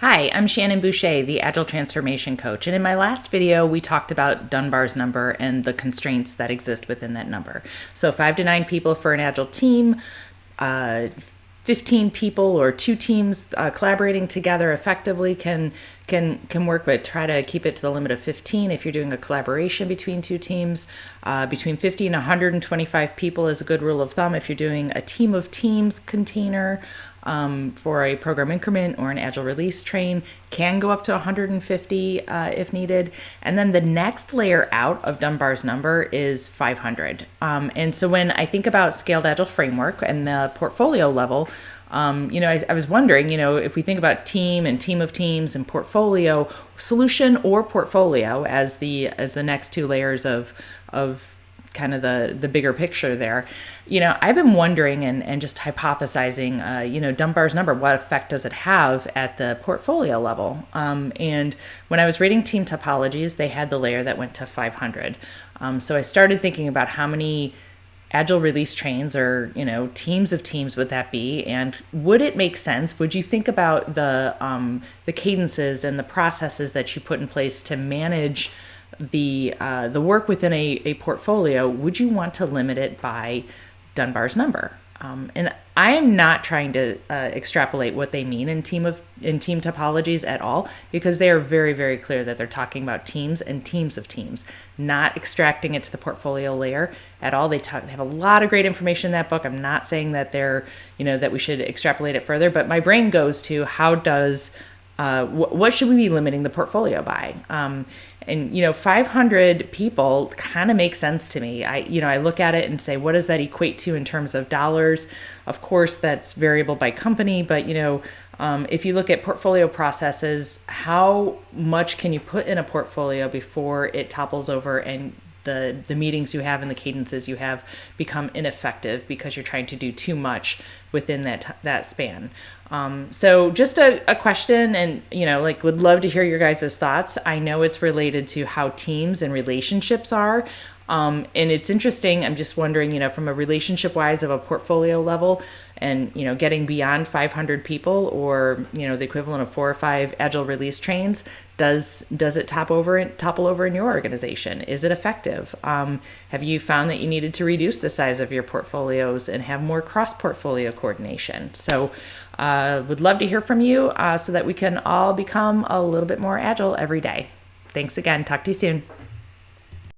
Hi, I'm Shannon Boucher, the Agile Transformation Coach, and in my last video, we talked about Dunbar's number and the constraints that exist within that number. So 5 to 9 people for an Agile team, 15 people or 2 teams collaborating together effectively can work, but try to keep it to the limit of 15 if you're doing a collaboration between 2 teams. Between 50 and 125 people is a good rule of thumb if you're doing a team of teams container for a program increment or an Agile release train. Can go up to 150 if needed. And then the next layer out of Dunbar's number is 500. And so when I think about Scaled Agile Framework and the portfolio level, I was wondering, if we think about team and team of teams and portfolio, solution or portfolio as the next 2 layers of kind of the bigger picture there, I've been wondering and just hypothesizing, Dunbar's number, what effect does it have at the portfolio level? And when I was reading team topologies, they had the layer that went to 500. So I started thinking about how many Agile release trains or, teams of teams would that be? And would it make sense? Would you think about the cadences and the processes that you put in place to manage the work within a portfolio? Would you want to limit it by Dunbar's number? And I am not trying to extrapolate what they mean in team topologies at all, because they are very, very clear that they're talking about teams and teams of teams, not extracting it to the portfolio layer at all. They have a lot of great information in that book. I'm not saying that that we should extrapolate it further, but my brain goes to what should we be limiting the portfolio by? And 500 people kind of makes sense to me. I look at it and say, what does that equate to in terms of dollars? Of course, that's variable by company, but if you look at portfolio processes, how much can you put in a portfolio before it topples over and the meetings you have and the cadences you have become ineffective because you're trying to do too much within that span? So just a question, and would love to hear your guys' thoughts. I know it's related to how teams and relationships are. And it's interesting. I'm just wondering, from a relationship wise of a portfolio level and, getting beyond 500 people or, the equivalent of 4 or 5 Agile release trains, does it topple over in your organization? Is it effective? Have you found that you needed to reduce the size of your portfolios and have more cross-portfolio coordination? So would love to hear from you so that we can all become a little bit more agile every day. Thanks again. Talk to you soon.